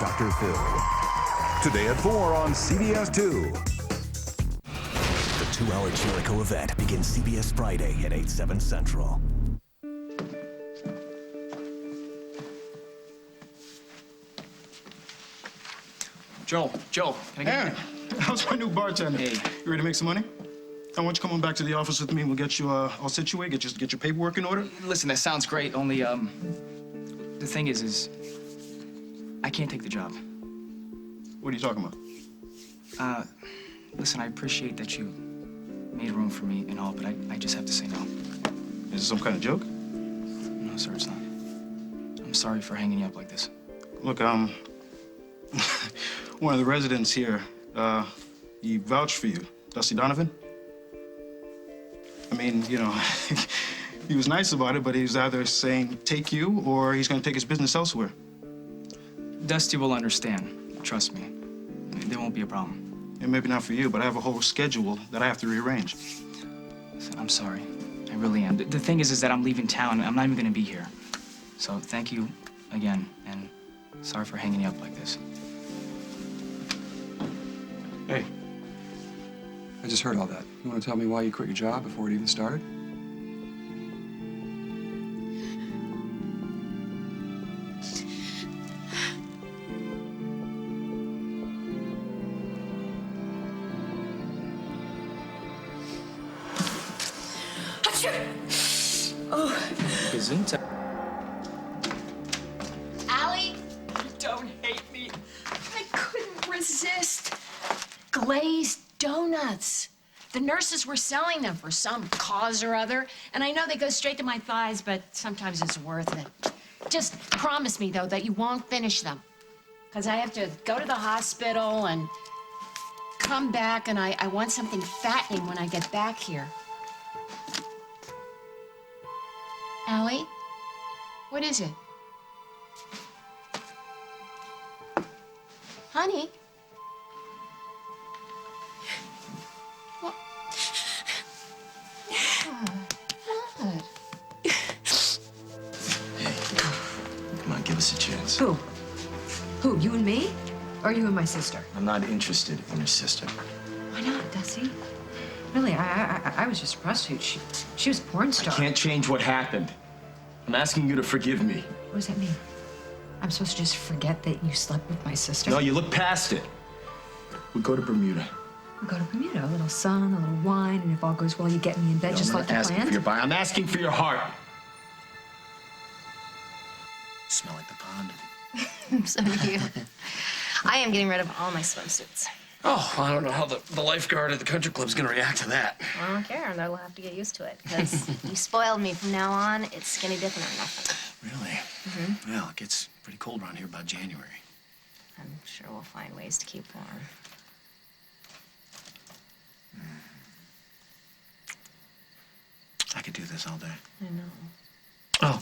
Dr. Phil. Today at 4 on CBS 2. The 2-hour Jericho event begins CBS Friday at 8/7 Central. Joel, can I get Aaron, how's my new bartender? Hey. You ready to make some money? I want you to come on back to the office with me and we'll get you all situated, get your paperwork in order. Listen, that sounds great, only, the thing is I can't take the job. What are you talking about? Listen, I appreciate that you made room for me and all, but I just have to say no. Is this some kind of joke? No, sir, it's not. I'm sorry for hanging you up like this. Look, one of the residents here, he vouched for you. Dusty Donovan? I mean, you know, he was nice about it, but he was either saying take you or he's gonna take his business elsewhere. Dusty will understand. Trust me. There won't be a problem. And maybe not for you, but I have a whole schedule that I have to rearrange. Listen, I'm sorry. I really am. The thing is that I'm leaving town. I'm not even gonna be here. So thank you again, and sorry for hanging you up like this. Hey, I just heard all that. You want to tell me why you quit your job before it even started? Isn't it? Allie, don't hate me. I couldn't resist. Glazed donuts. The nurses were selling them for some cause or other, and I know they go straight to my thighs, but sometimes it's worth it. Just promise me, though, that you won't finish them. Because I have to go to the hospital and come back, and I want something fattening when I get back here. Allie, what is it? Honey? What? What? Come on, give us a chance. Who? Who, you and me? Or you and my sister? I'm not interested in your sister. Why not, Dusty? Really, I was just a prostitute. She was a porn star. I can't change what happened. I'm asking you to forgive me. What does that mean? I'm supposed to just forget that you slept with my sister? No, you look past it. We go to Bermuda. We go to Bermuda, a little sun, a little wine, and if all goes well, you get me in bed just like you I'm not asking planned? for your body. I'm asking for your heart. Smell like the pond. So do you. I am getting rid of all my swimsuits. Oh, I don't know how the lifeguard at the country club's gonna react to that. I don't care, and I will have to get used to it, because you spoiled me from now on. It's skinny dipping or nothing. Really? Mm-hmm. Well, it gets pretty cold around here about January. I'm sure we'll find ways to keep warm. I could do this all day. I know. Oh.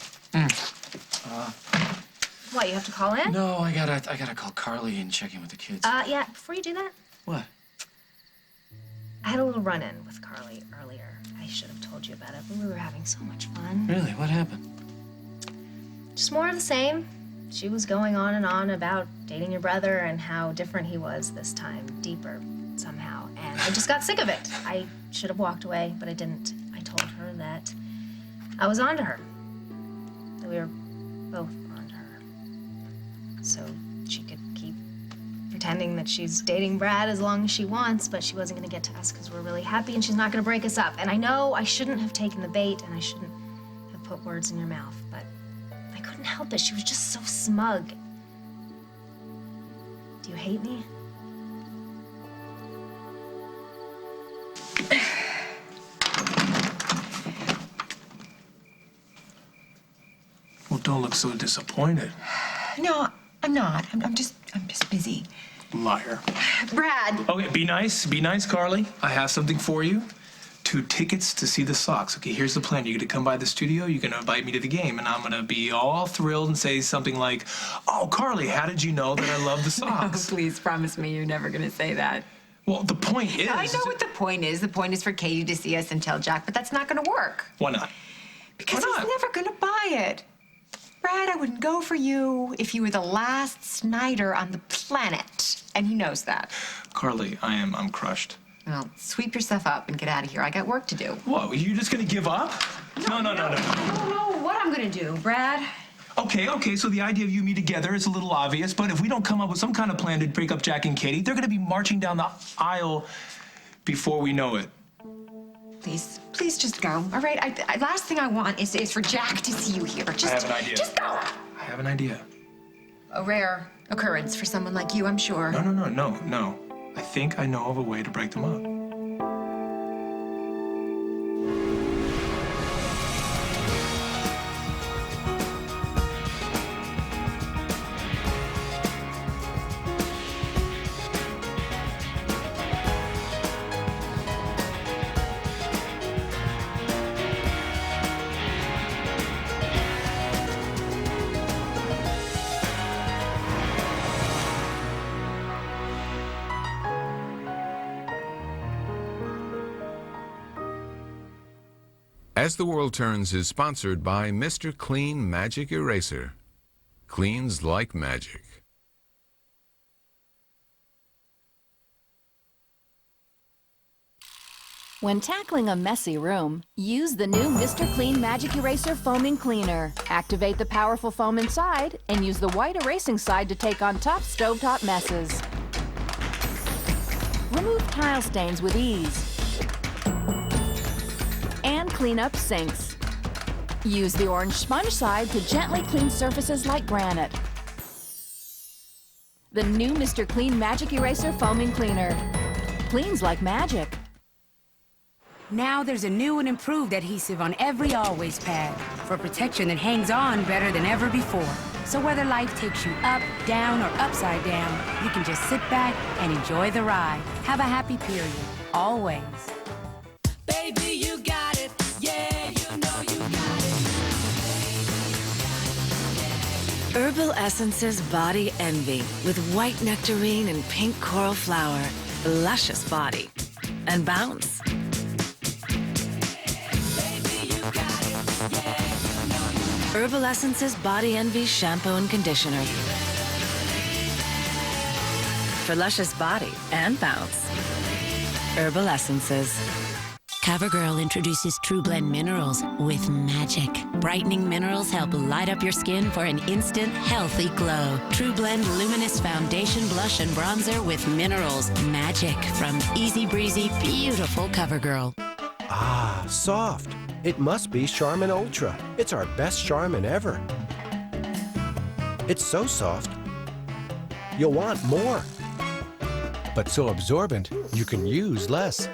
What, you have to call in? No, I gotta call Carly and check in with the kids. Yeah, before you do that, What? I had a little run-in with Carly earlier. I should have told you about it, but we were having so much fun. Really? What happened? Just more of the same. She was going on and on about dating your brother and how different he was this time, deeper somehow. And I just got sick of it. I should have walked away, but I didn't. I told her that I was onto her, that we were both onto her. So she could keep pretending that she's dating Brad as long as she wants, but she wasn't gonna get to us because we're really happy and she's not gonna break us up. And I know I shouldn't have taken the bait and I shouldn't have put words in your mouth, but I couldn't help it. She was just so smug. Do you hate me? Well, don't look so disappointed. No, I'm not. I'm just busy. Liar. Brad. Okay, be nice, Carly. I have something for you. 2 tickets to see the Sox. Okay, here's the plan. You're gonna come by the studio, you're gonna invite me to the game, and I'm gonna be all thrilled and say something like, "Oh, Carly, how did you know that I love the Sox?" Please promise me you're never gonna say that. Well, the point is... I know what the point is. The point is for Katie to see us and tell Jack, but that's not gonna work. Why not? Because Why not? he's never gonna buy it. Brad, I wouldn't go for you if you were the last Snyder on the planet. And he knows that. Carly, I'm crushed. Well, sweep yourself up and get out of here. I got work to do. What, are you just gonna give up? No. I don't know what I'm gonna do, Brad. Okay, so the idea of you and me together is a little obvious, but if we don't come up with some kind of plan to break up Jack and Katie, they're gonna be marching down the aisle before we know it. Please just go, all right? Last thing I want is for Jack to see you here. I have an idea. Just go. I have an idea. A rare occurrence for someone like you, I'm sure. No. I think I know of a way to break them up. As the World Turns is sponsored by Mr. Clean Magic Eraser. Cleans like magic. When tackling a messy room, use the new Mr. Clean Magic Eraser Foaming Cleaner. Activate the powerful foam inside and use the white erasing side to take on tough stovetop messes. Remove tile stains with ease. And clean up sinks. Use the orange sponge side to gently clean surfaces like granite. The new Mr. Clean Magic Eraser Foaming Cleaner. Cleans like magic. Now there's a new and improved adhesive on every Always pad for protection that hangs on better than ever before. So whether life takes you up, down, or upside down, you can just sit back and enjoy the ride. Have a happy period. Always. Baby, you got it. Yeah, you know you got it. Herbal Essences Body Envy with white nectarine and pink coral flower. Luscious body. And bounce. Herbal Essences Body Envy Shampoo and Conditioner. For luscious body and bounce. Herbal Essences. CoverGirl introduces True Blend Minerals with magic. Brightening minerals help light up your skin for an instant, healthy glow. True Blend Luminous Foundation Blush and Bronzer with Minerals. Magic from Easy Breezy, beautiful CoverGirl. Ah, soft. It must be Charmin Ultra. It's our best Charmin ever. It's so soft, you'll want more. But so absorbent, you can use less.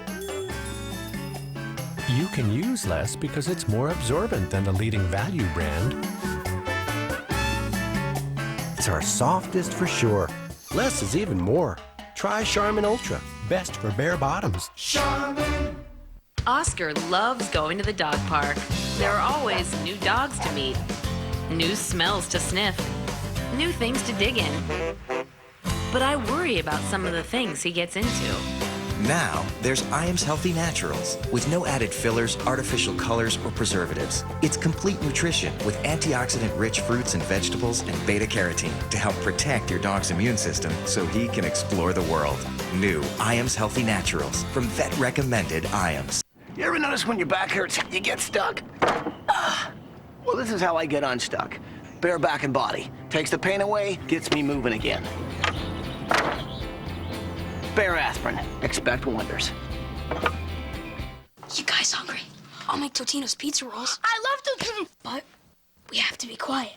You can use less because it's more absorbent than the leading value brand. It's our softest for sure. Less is even more. Try Charmin Ultra, best for bare bottoms. Charmin. Oscar loves going to the dog park. There are always new dogs to meet, new smells to sniff, new things to dig in. But I worry about some of the things he gets into. Now, there's Iams Healthy Naturals, with no added fillers, artificial colors, or preservatives. It's complete nutrition with antioxidant-rich fruits and vegetables and beta-carotene to help protect your dog's immune system so he can explore the world. New Iams Healthy Naturals from vet-recommended Iams. You ever notice when your back hurts, you get stuck? Well, this is how I get unstuck. Bare back and body. Takes the pain away, gets me moving again. Bare aspirin. Expect wonders. You guys hungry? I'll make Totino's pizza rolls. I love Totino! But we have to be quiet.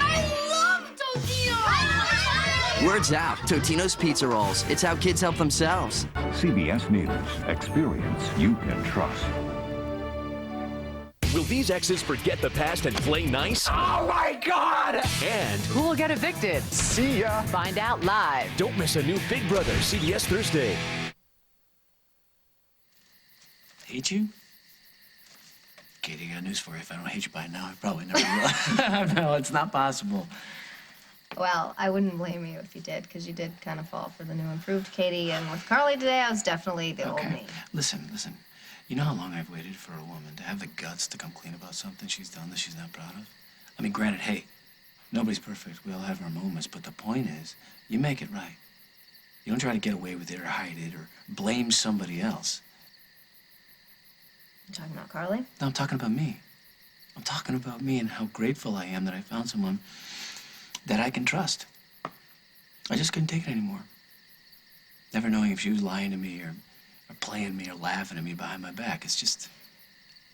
I love Totino! Word's out. Totino's Pizza Rolls. It's how kids help themselves. CBS News. Experience you can trust. Will these exes forget the past and play nice? Oh my God! And who will get evicted? See ya! Find out live. Don't miss a new Big Brother CBS Thursday. Hate you? Katie, I got news for you. If I don't hate you by now, I probably never will. No, it's not possible. Well, I wouldn't blame you if you did, because you did kind of fall for the new improved Katie, and with Carly today, I was definitely the old me. Listen. You know how long I've waited for a woman to have the guts to come clean about something she's done that she's not proud of? I mean, granted, hey, nobody's perfect. We all have our moments. But the point is, you make it right. You don't try to get away with it or hide it or blame somebody else. You talking about Carly? No, I'm talking about me. I'm talking about me and how grateful I am that I found someone that I can trust. I just couldn't take it anymore. Never knowing if she was lying to me or playing me or laughing at me behind my back. It's just...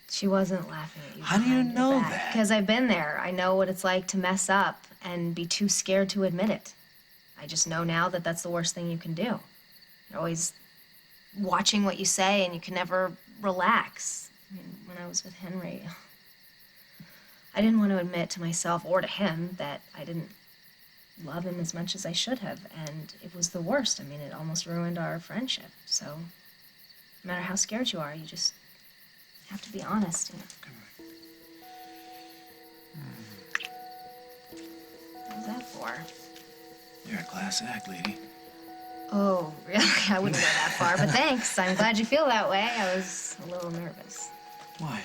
She wasn't laughing at you. How do you know back. that? Because I've been there. I know what it's like to mess up and be too scared to admit it. I just know now that that's the worst thing you can do. You're always watching what you say and you can never relax. I mean, when I was with Henry, I didn't want to admit to myself or to him that I didn't love him as much as I should have, and it was the worst. I mean, it almost ruined our friendship. So, no matter how scared you are, you just have to be honest. You know? What was that for? You're a class act, lady. Oh, really? I wouldn't go that far, but thanks. I'm glad you feel that way. I was a little nervous. Why?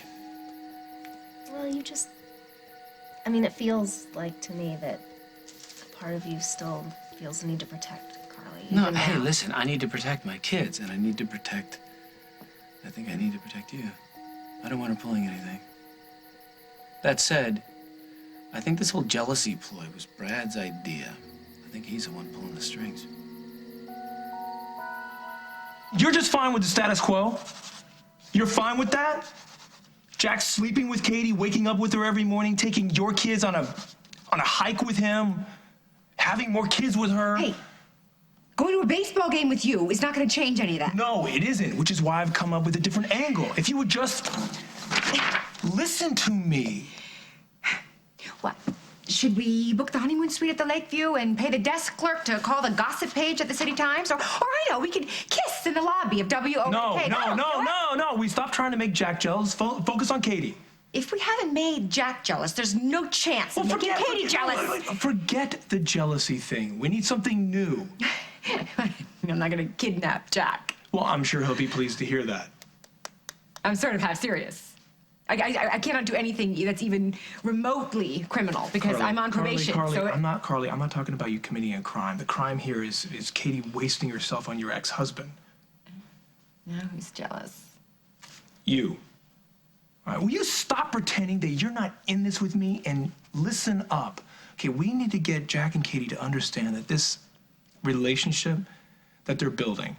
Well, you just... I mean, it feels like to me that a part of you still feels the need to protect Carly. No, even hey, now. listen, I need to protect my kids, and I need to protect... I think I need to protect you. I don't want her pulling anything. That said, I think this whole jealousy ploy was Brad's idea. I think he's the one pulling the strings. You're just fine with the status quo? You're fine with that? Jack sleeping with Katie, waking up with her every morning, taking your kids on a hike with him, having more kids with her. Hey, going to a baseball game with you is not going to change any of that. No, it isn't, which is why I've come up with a different angle. If you would just listen to me. What? Should we book the honeymoon suite at the Lakeview and pay the desk clerk to call the gossip page at the City Times? Or I know, we could kiss in the lobby of WOK. No. We stop trying to make Jack jealous. Focus on Katie. If we haven't made Jack jealous, there's no chance of making Katie jealous. Forget the jealousy thing. We need something new. I'm not going to kidnap Jack. Well, I'm sure he'll be pleased to hear that. I'm sort of half serious. I cannot do anything that's even remotely criminal because I'm on probation. Carly, so I'm not talking about you committing a crime. The crime here is Katie wasting herself on your ex-husband. Now who's jealous? You. All right, will you stop pretending that you're not in this with me and listen up? Okay, we need to get Jack and Katie to understand that this relationship that they're building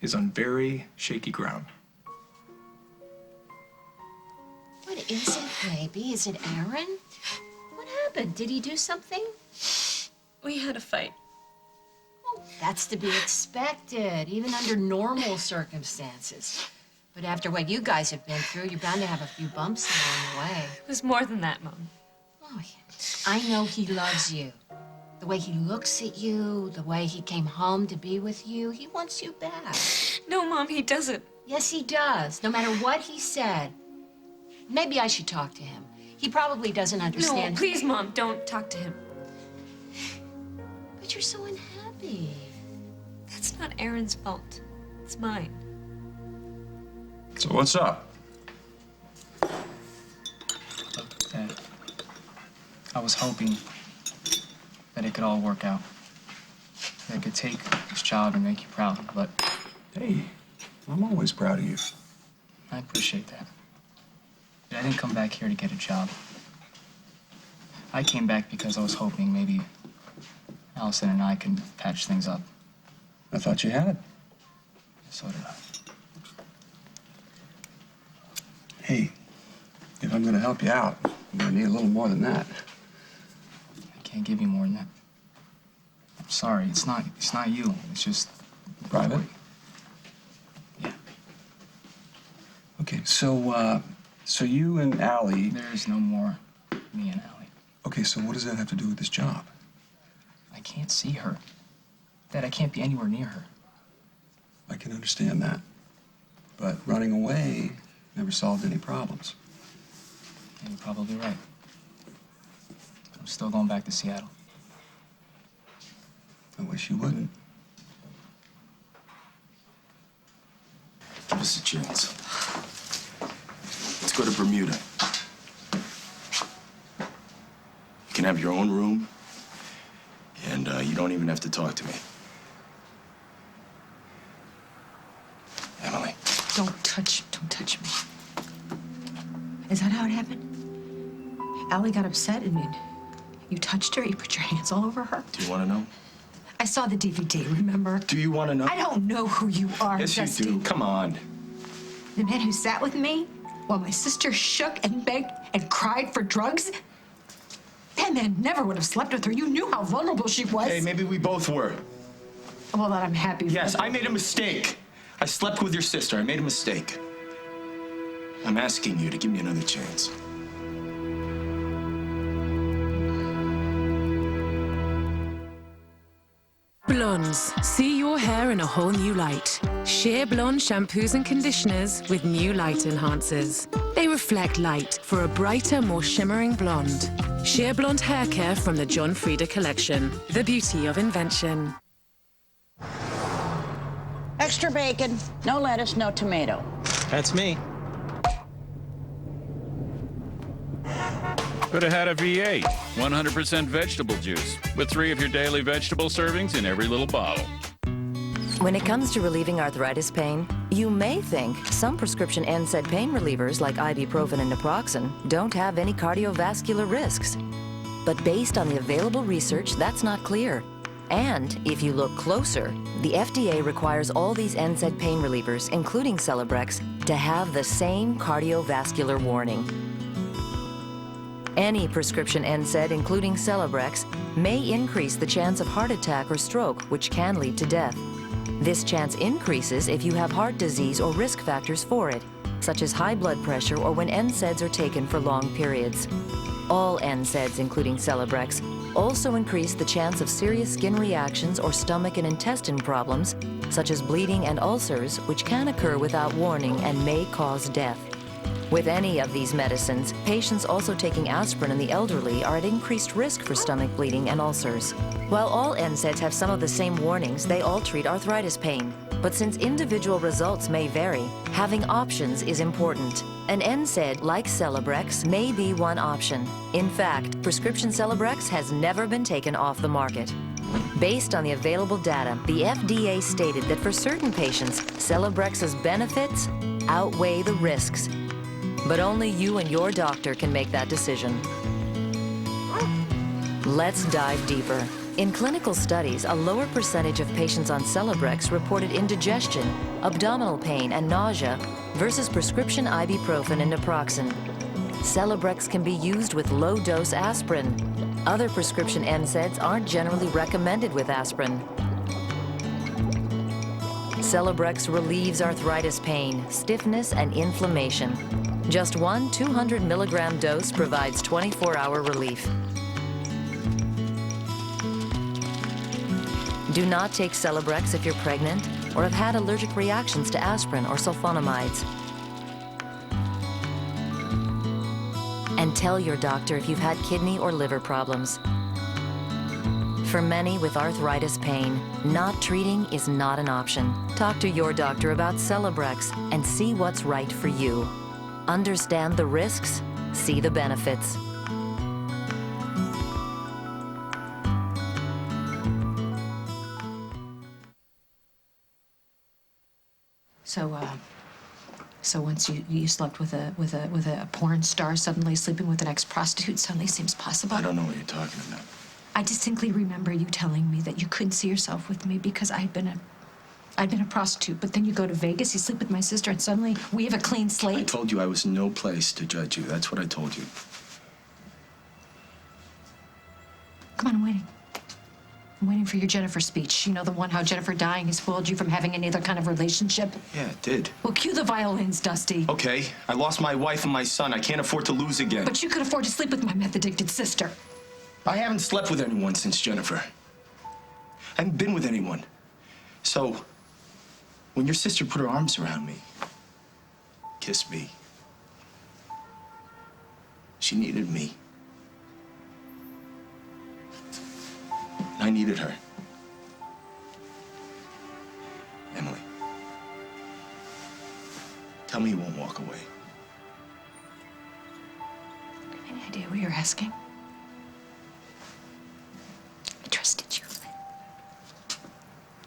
is on very shaky ground. What is it, baby? Is it Aaron? What happened? Did he do something? We had a fight. Well, that's to be expected, even under normal circumstances. But after what you guys have been through, you're bound to have a few bumps along the way. It was more than that, Mom. Oh, yeah. I know he loves you. The way he looks at you, the way he came home to be with you, he wants you back. No, Mom, he doesn't. Yes, he does, no matter what he said. Maybe I should talk to him. He probably doesn't understand. No, please, Mom, don't talk to him. But you're so unhappy. That's not Aaron's fault. It's mine. So what's up? Look, Dad, I was hoping that it could all work out. That I could take this job and make you proud, but... Hey, I'm always proud of you. I appreciate that. But I didn't come back here to get a job. I came back because I was hoping maybe Allison and I can patch things up. I thought you had. So did I. Hey, if I'm gonna help you out, I'm gonna need a little more than that. I can't give you more than that. I'm sorry, it's not you. It's just... Private? Yeah. Okay, so you and Allie... There's no more me and Allie. Okay, so what does that have to do with this job? I can't see her. Dad, I can't be anywhere near her. I can understand that. But running away never solved any problems. Yeah, you're probably right. But I'm still going back to Seattle. I wish you wouldn't. Give us a chance. go to Bermuda. You can have your own room, and you don't even have to talk to me. Emily. Don't touch me. Is that how it happened? Allie got upset and you touched her? You put your hands all over her? Do you want to know? I saw the DVD, remember? Do you want to know? I don't know who you are, Yes, Dusty. you do. Come on. The man who sat with me while my sister shook and begged and cried for drugs? That man never would have slept with her. You knew how vulnerable she was. Hey, maybe we both were. Well, then I'm happy. Yes, I made a mistake. I slept with your sister. I made a mistake. I'm asking you to give me another chance. Blondes, see your hair in a whole new light. Sheer Blonde shampoos and conditioners with new light enhancers. They reflect light for a brighter, more shimmering blonde. Sheer Blonde hair care from the John Frieda collection. The beauty of invention. Extra bacon, no lettuce, no tomato. That's me. Could have had a V8, 100% vegetable juice, with 3 of your daily vegetable servings in every little bottle. When it comes to relieving arthritis pain, you may think some prescription NSAID pain relievers like ibuprofen and naproxen don't have any cardiovascular risks. But based on the available research, that's not clear. And if you look closer, the FDA requires all these NSAID pain relievers, including Celebrex, to have the same cardiovascular warning. Any prescription NSAID, including Celebrex, may increase the chance of heart attack or stroke, which can lead to death. This chance increases if you have heart disease or risk factors for it, such as high blood pressure or when NSAIDs are taken for long periods. All NSAIDs, including Celebrex, also increase the chance of serious skin reactions or stomach and intestine problems, such as bleeding and ulcers, which can occur without warning and may cause death. With any of these medicines, patients also taking aspirin and the elderly are at increased risk for stomach bleeding and ulcers. While all NSAIDs have some of the same warnings, they all treat arthritis pain. But since individual results may vary, having options is important. An NSAID like Celebrex may be one option. In fact, prescription Celebrex has never been taken off the market. Based on the available data, the FDA stated that for certain patients, Celebrex's benefits outweigh the risks. But only you and your doctor can make that decision. Let's dive deeper. In clinical studies, a lower percentage of patients on Celebrex reported indigestion, abdominal pain, and nausea versus prescription ibuprofen and naproxen. Celebrex can be used with low-dose aspirin. Other prescription NSAIDs aren't generally recommended with aspirin. Celebrex relieves arthritis pain, stiffness, and inflammation. Just one 200 milligram dose provides 24-hour relief. Do not take Celebrex if you're pregnant or have had allergic reactions to aspirin or sulfonamides. And tell your doctor if you've had kidney or liver problems. For many with arthritis pain, not treating is not an option. Talk to your doctor about Celebrex and see what's right for you. Understand the risks, see the benefits. So once you slept with a porn star, suddenly sleeping with an ex-prostitute suddenly seems possible? I don't know what you're talking about. I distinctly remember you telling me that you couldn't see yourself with me because I'd been a prostitute, but then you go to Vegas, you sleep with my sister, and suddenly we have a clean slate. I told you I was no place to judge you. That's what I told you. Come on, I'm waiting. I'm waiting for your Jennifer speech. You know, the one how Jennifer dying has spoiled you from having any other kind of relationship? Yeah, it did. Well, cue the violins, Dusty. Okay, I lost my wife and my son. I can't afford to lose again. But you could afford to sleep with my meth-addicted sister. I haven't slept with anyone since Jennifer. I haven't been with anyone. So, when your sister put her arms around me, kissed me, she needed me. And I needed her. Emily, tell me you won't walk away. asking. I trusted you.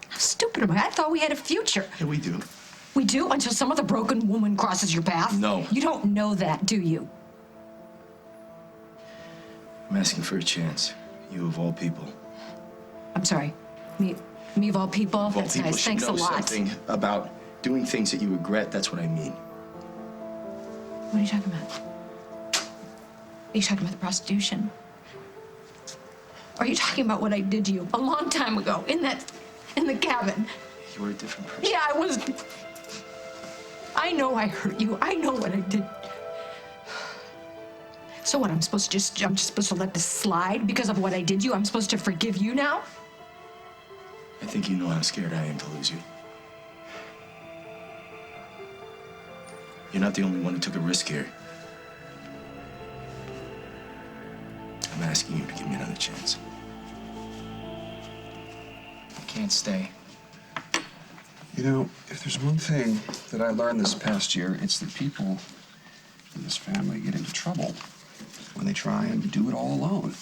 How stupid am I? I thought we had a future. Yeah, we do. We do until some other broken woman crosses your path? No. You don't know that, do you? I'm asking for a chance. You of all people. I'm sorry. Me of all people? Of all That's people nice. should Thanks a know lot. something about doing things that you regret. That's what I mean. What are you talking about? Are you talking about the prostitution? Or are you talking about what I did to you a long time ago in the cabin? You were a different person. Yeah, I was. I know I hurt you. I know what I did. So what, I'm just supposed to let this slide because of what I did to you? I'm supposed to forgive you now? I think you know how scared I am to lose you. You're not the only one who took a risk here. I'm asking you to give me another chance. I can't stay. You know, if there's one thing that I learned this past year, it's that people in this family get into trouble when they try and do it all alone.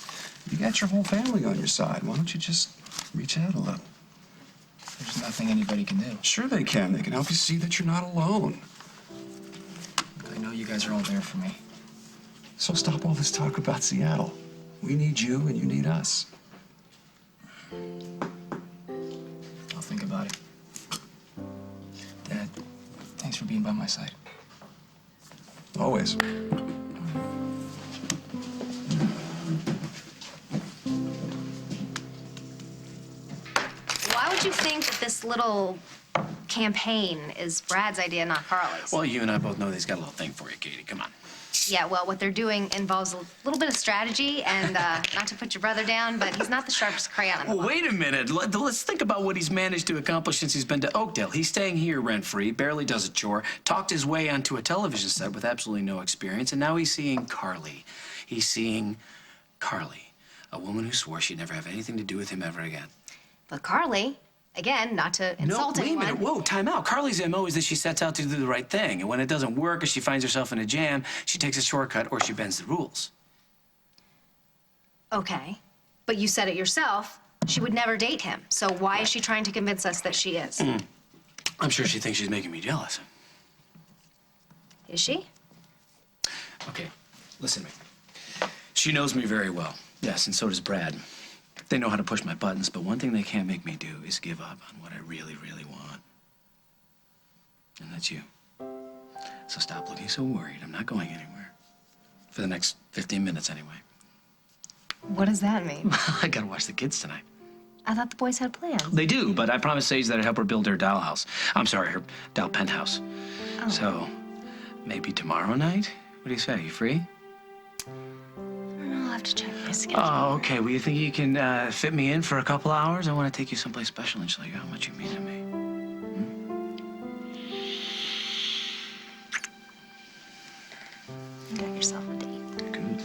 You got your whole family on your side. Why don't you just reach out a little? There's nothing anybody can do. Sure they can. They can help you see that you're not alone. I know you guys are all there for me. So stop all this talk about Seattle. We need you and you need us. I'll think about it. Dad, thanks for being by my side. Always. Why would you think that this little campaign is Brad's idea, not Carly's? Well, you and I both know he's got a little thing for you, Katie. Come on. Yeah, well, what they're doing involves a little bit of strategy, and not to put your brother down, but he's not the sharpest crayon in the Well, book. wait a minute. Let's think about what he's managed to accomplish since he's been to Oakdale. He's staying here rent-free, barely does a chore, talked his way onto a television set with absolutely no experience, and now he's seeing Carly. He's seeing Carly, a woman who swore she'd never have anything to do with him ever again. But Carly, again, not to insult No, wait a anyone. minute. Whoa, time out. Carly's MO is that she sets out to do the right thing, and when it doesn't work or she finds herself in a jam, she takes a shortcut or she bends the rules. Okay, but you said it yourself. She would never date him. So why is she trying to convince us that she is? I'm sure she thinks she's making me jealous. Is she? Okay, listen to me. She knows me very well. Yes, and so does Brad. They know how to push my buttons, but one thing they can't make me do is give up on what I really, really want. And that's you. So stop looking so worried. I'm not going anywhere. For the next 15 minutes, anyway. What does that mean? I gotta watch the kids tonight. I thought the boys had plans. They do, but I promised Sage that I'd help her build her dollhouse. I'm sorry, her doll penthouse. Oh. So, maybe tomorrow night? What do you say? You free? I'll have to check my schedule. Oh, okay. Well, you think you can fit me in for a couple hours? I want to take you someplace special and show you how much you mean to me. You got yourself a date. Good.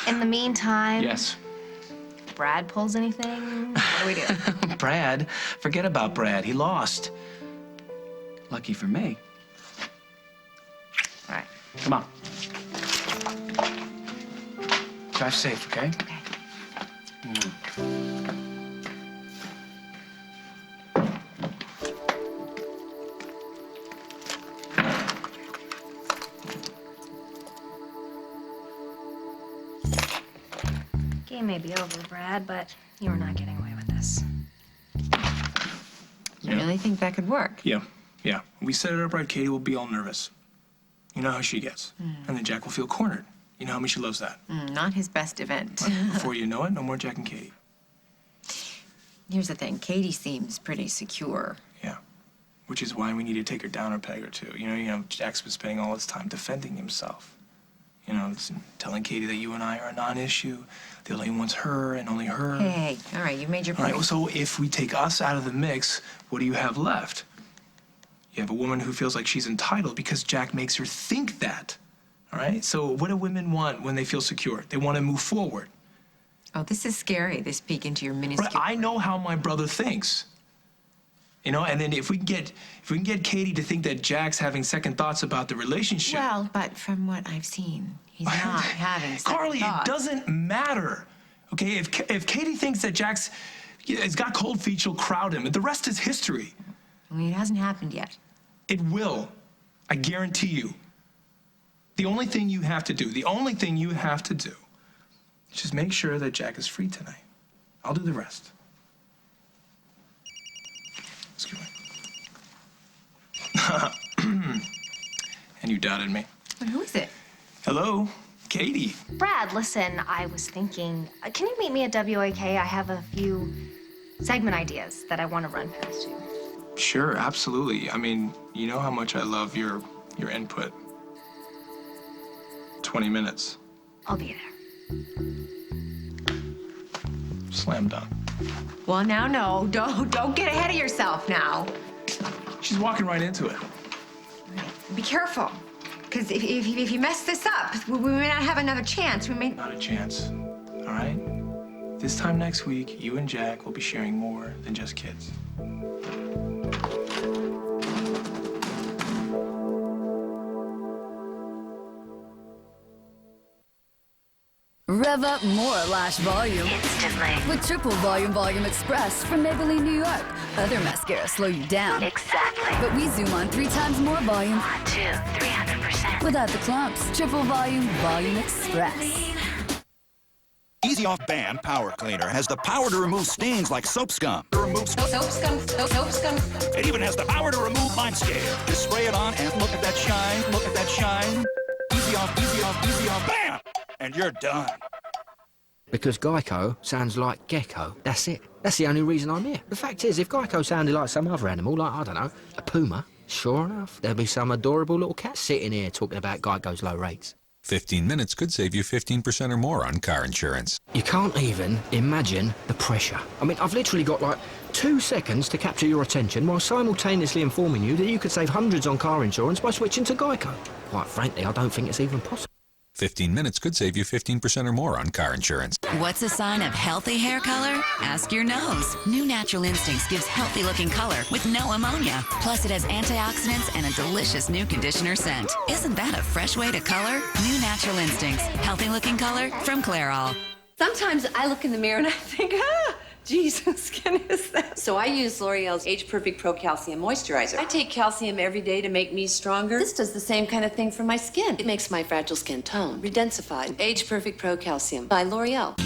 In the meantime, Yes. if Brad pulls anything, what do we do? Brad? Forget about Brad. He lost. Lucky for me. All right. Come on. Drive safe, okay? Okay. Game may be over, Brad, but you're not getting away with this. You really think that could work? Yeah. When we set it up right, Katie will be all nervous. You know how she gets. And then Jack will feel cornered. You know how much she loves that. Not his best event. Before you know it, no more Jack and Katie. Here's the thing, Katie seems pretty secure. Yeah. Which is why we need to take her down a peg or two. You know, Jack's been spending all his time defending himself. You know, telling Katie that you and I are a non-issue. That only wants her and only her. Hey, all right, you made your All point. right, so if we take us out of the mix, what do you have left? You have a woman who feels like she's entitled because Jack makes her think that. All right? So what do women want when they feel secure? They want to move forward. Oh, this is scary, this peek into your minuscule... Right, I know how my brother thinks. You know, and then if we can get Katie to think that Jack's having second thoughts about the relationship. Well, but from what I've seen, he's not having second Carly, thoughts. it doesn't matter. Okay, if Katie thinks that Jack's has got cold feet, she'll crowd him. The rest is history. I mean, it hasn't happened yet. It will. I guarantee you. The only thing you have to do, is just make sure that Jack is free tonight. I'll do the rest. Excuse me. And you doubted me. But who is it? Hello, Katie. Brad, listen, I was thinking, can you meet me at WAK? I have a few segment ideas that I want to run past you. Sure, absolutely. I mean, you know how much I love your input. 20 minutes. I'll be there. Slam dunk. Well, now, no, don't get ahead of yourself now. She's walking right into it. Be careful, because if you mess this up, we may not have another chance. We may Not a chance, all right? This time next week, you and Jack will be sharing more than just kids. Rev up more lash volume instantly with triple volume express from Maybelline, New York. Other mascaras slow you down. Exactly. But we zoom on 3 times more volume. 1, 2, 300%. Without the clumps. Triple volume express. Easy Off Band Power Cleaner has the power to remove stains like soap scum. Soap scum. It even has the power to remove line scale. Just spray it on and look at that shine. Look at that shine. Easy off, bam! And you're done. Because Geico sounds like gecko. That's it. That's the only reason I'm here. The fact is, if Geico sounded like some other animal, like, I don't know, a puma, sure enough, there'd be some adorable little cat sitting here talking about Geico's low rates. 15 minutes could save you 15% or more on car insurance. You can't even imagine the pressure. I mean, I've literally got like 2 seconds to capture your attention while simultaneously informing you that you could save hundreds on car insurance by switching to Geico. Quite frankly, I don't think it's even possible. 15 minutes could save you 15% or more on car insurance. What's a sign of healthy hair color? Ask your nose. New Natural Instincts gives healthy-looking color with no ammonia. Plus, it has antioxidants and a delicious new conditioner scent. Isn't that a fresh way to color? New Natural Instincts. Healthy-looking color from Clairol. Sometimes I look in the mirror and I think, geez, whose skin is that? So I use L'Oreal's Age Perfect Pro Calcium Moisturizer. I take calcium every day to make me stronger. This does the same kind of thing for my skin. It makes my fragile skin tone, redensified. Age Perfect Pro Calcium by L'Oreal.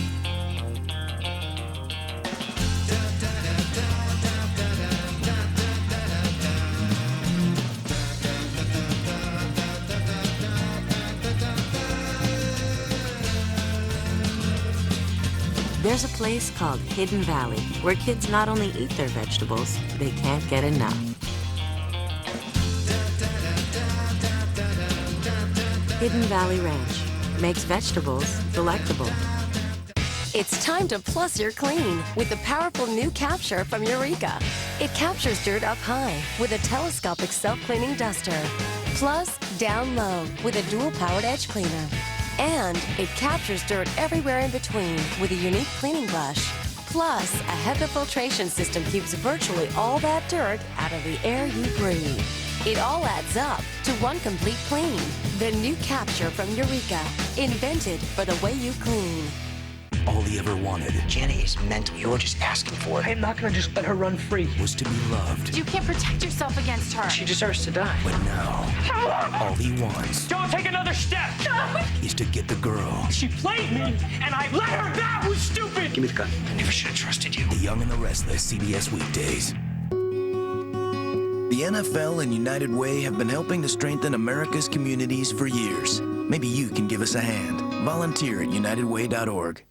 There's a place called Hidden Valley, where kids not only eat their vegetables, they can't get enough. Hidden Valley Ranch makes vegetables delectable. It's time to plus your clean with the powerful new Capture from Eureka. It captures dirt up high with a telescopic self-cleaning duster. Plus, down low with a dual-powered edge cleaner. And it captures dirt everywhere in between with a unique cleaning brush. Plus, a HEPA filtration system keeps virtually all that dirt out of the air you breathe. It all adds up to one complete clean. The new Capture from Eureka, invented for the way you clean. All he ever wanted. Jenny is mental. You're just asking for it. I'm not gonna just let her run free. Was to be loved. You can't protect yourself against her. She deserves to die. But now, all he wants. Don't take another step! Is to get the girl. She played me, and I let her. That was stupid! Give me the gun. I never should have trusted you. The Young and the Restless, CBS weekdays. The NFL and United Way have been helping to strengthen America's communities for years. Maybe you can give us a hand. Volunteer at unitedway.org.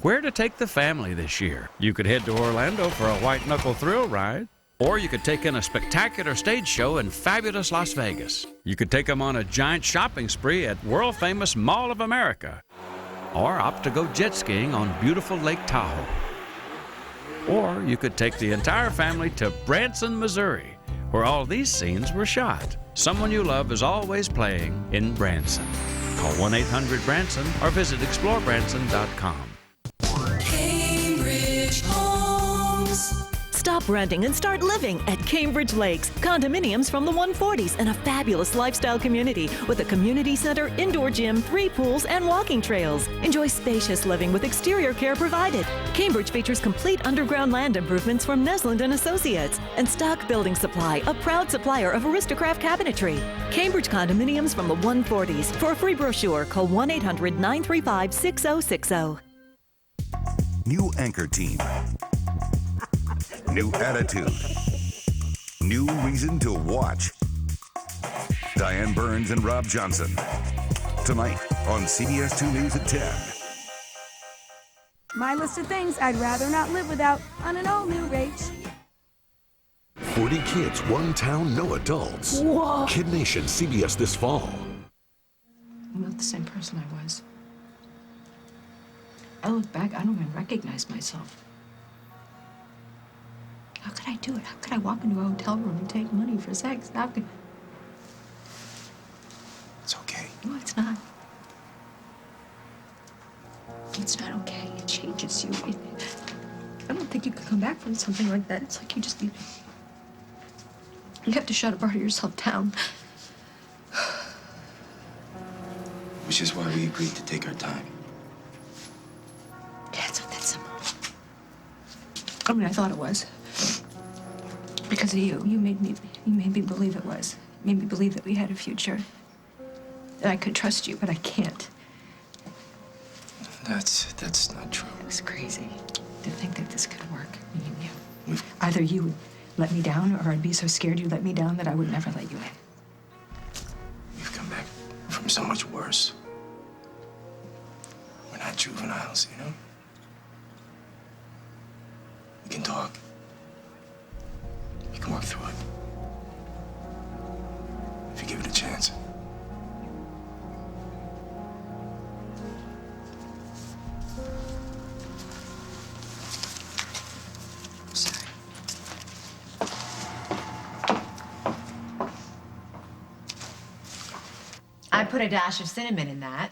Where to take the family this year? You could head to Orlando for a white-knuckle thrill ride, or you could take in a spectacular stage show in fabulous Las Vegas. You could take them on a giant shopping spree at world-famous Mall of America, or opt to go jet skiing on beautiful Lake Tahoe. Or you could take the entire family to Branson, Missouri, where all these scenes were shot. Someone You Love is always playing in Branson. Call 1-800-BRANSON or visit explorebranson.com. Cambridge Homes. Stop renting and start living at Cambridge Lakes. Condominiums from the 140s and a fabulous lifestyle community with a community center, indoor gym, 3 pools, and walking trails. Enjoy spacious living with exterior care provided. Cambridge features complete underground land improvements from Nesland & Associates and Stock Building Supply, a proud supplier of Aristocraft cabinetry. Cambridge condominiums from the 140s. For a free brochure, call 1-800-935-6060. New anchor team. New attitude. New reason to watch. Diane Burns and Rob Johnson. Tonight on CBS 2 News at 10. My list of things I'd rather not live without on an all-new Rach. 40 kids, one town, no adults. Whoa. Kid Nation, CBS this fall. I'm not the same person I was. I look back, I don't even recognize myself. How could I do it? How could I walk into a hotel room and take money for sex? How could... It's okay. No, it's not. It's not okay. It changes you. I don't think you could come back from something like that. It's like you just need... You have to shut a part of yourself down. Which is why we agreed to take our time. Yeah, it's not that simple. I mean, I thought it was. Because of you. You made me believe it was. You made me believe that we had a future. That I could trust you, but I can't. That's not true. It was crazy to think that this could work, me and you. Either you would let me down, or I'd be so scared you'd let me down that I would never let you in. We've come back from so much worse. We're not juveniles, you know? We can talk. We can work through it. If you give it a chance. I put a dash of cinnamon in that.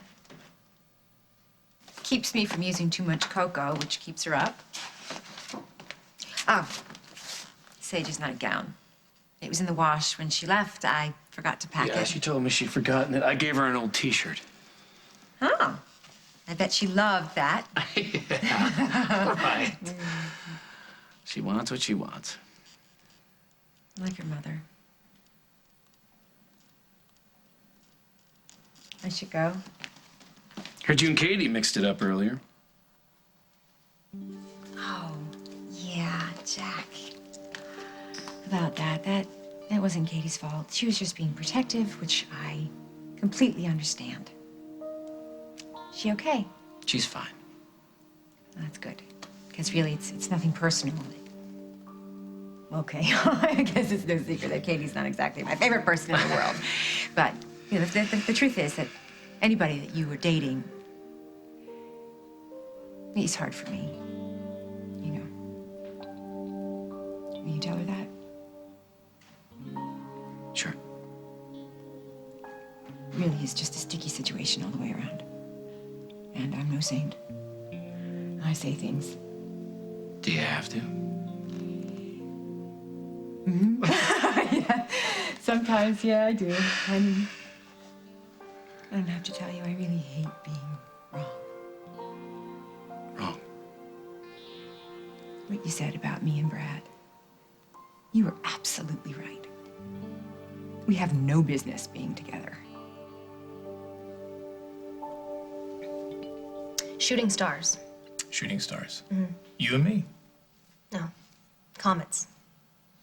Keeps me from using too much cocoa, which keeps her up. Oh, Sage's nightgown. It was in the wash when she left. I forgot to pack Yeah, it. she told me she'd forgotten it. I gave her an old T-shirt. Oh, I bet she loved that. Right. She wants what she wants. Like your mother. I should go. Heard you and Katie mixed it up earlier. Oh, yeah, Jack. About that. That wasn't Katie's fault. She was just being protective, which I completely understand. She okay? She's fine. That's good. Because really, it's nothing personal. Okay, I guess it's no secret that Katie's not exactly my favorite person in the world. But you know, the truth is that anybody that you were dating, it's hard for me. You know. Will you tell her that? Sure. Really is just a sticky situation all the way around. And I'm no saint. I say things. Do you have to? Mm-hmm. Yeah. Sometimes, yeah, I do. I mean, I don't have to tell you, I really hate being wrong. Wrong? What you said about me and Brad. You were absolutely right. We have no business being together. Shooting stars. Shooting stars. Mhm. You and me. No. Comets.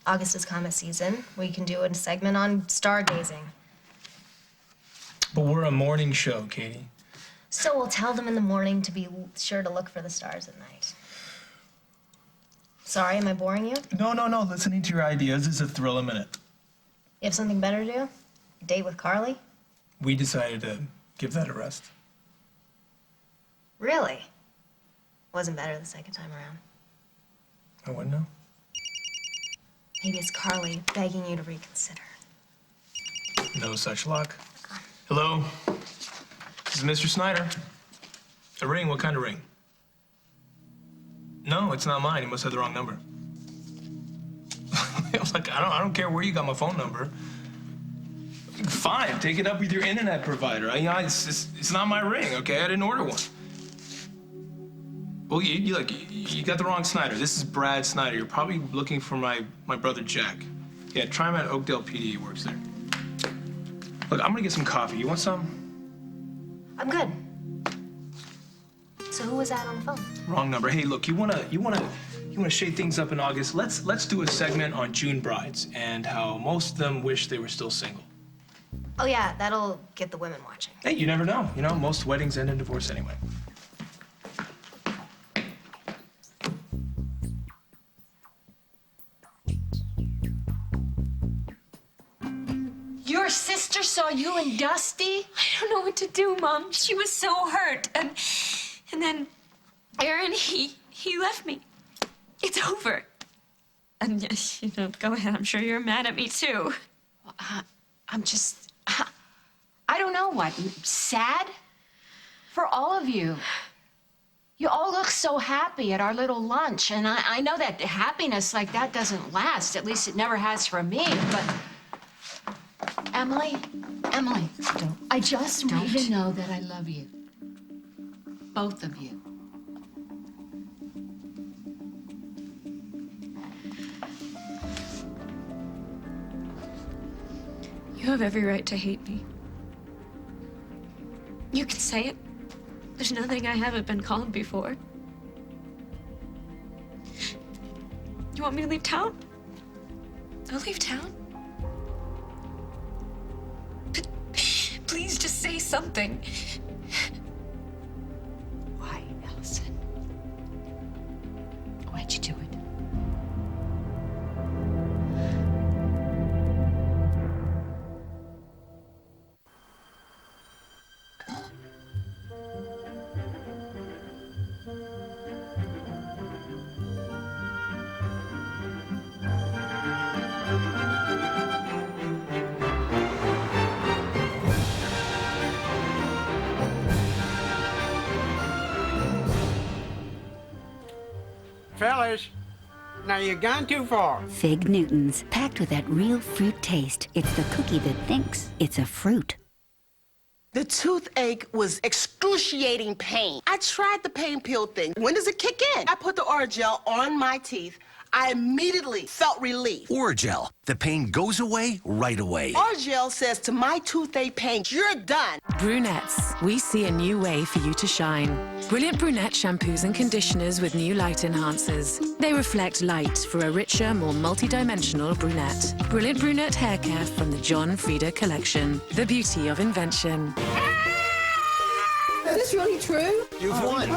August is comet season. We can do a segment on stargazing. But we're a morning show, Katie. So we'll tell them in the morning to be sure to look for the stars at night. Sorry, am I boring you? No. Listening to your ideas is a thrill a minute. You have something better to do? A date with Carly? We decided to give that a rest. Really? Wasn't better the second time around. I wouldn't know. Maybe it's Carly begging you to reconsider. No such luck. Hello? This is Mr. Snyder. A ring? What kind of ring? No, it's not mine. You must have the wrong number. I was like, I don't care where you got my phone number. Fine, take it up with your internet provider. It's not my ring, okay? I didn't order one. Well, you got the wrong Snyder. This is Brad Snyder. You're probably looking for my brother Jack. Yeah, try him at Oakdale PD. He works there. Look, I'm gonna get some coffee. You want some? I'm good. So who was that on the phone? Wrong number. Hey, look, you wanna shake things up in August? Let's do a segment on June brides and how most of them wish they were still single. Oh yeah, that'll get the women watching. Hey, you never know. You know, most weddings end in divorce anyway. Your sister saw you and Dusty? I don't know what to do, Mom. She was so hurt. And then Aaron, he left me. It's over. And yes, go ahead. I'm sure you're mad at me too. I'm just, I don't know what, sad for all of you. You all look so happy at our little lunch, and I know that happiness like that doesn't last. At least it never has for me, but Emily, I just want you to know that I love you. Both of you. You have every right to hate me. You can say it. There's nothing I haven't been called before. You want me to leave town? I'll leave town. But please just say something. Why, Allison? Why'd you do it? Fellas, now you've gone too far. Fig Newtons, packed with that real fruit taste. It's the cookie that thinks it's a fruit. The toothache was excruciating pain. I tried the pain pill thing. When does it kick in? I put the Oragel on my teeth. I immediately felt relief. Oragel. The pain goes away right away. Oragel says to my toothache pain, you're done. Brunettes, we see a new way for you to shine. Brilliant Brunette shampoos and conditioners with new light enhancers. They reflect light for a richer, more multidimensional brunette. Brilliant Brunette hair care from the John Frieda collection. The beauty of invention. Is this really true? You've won.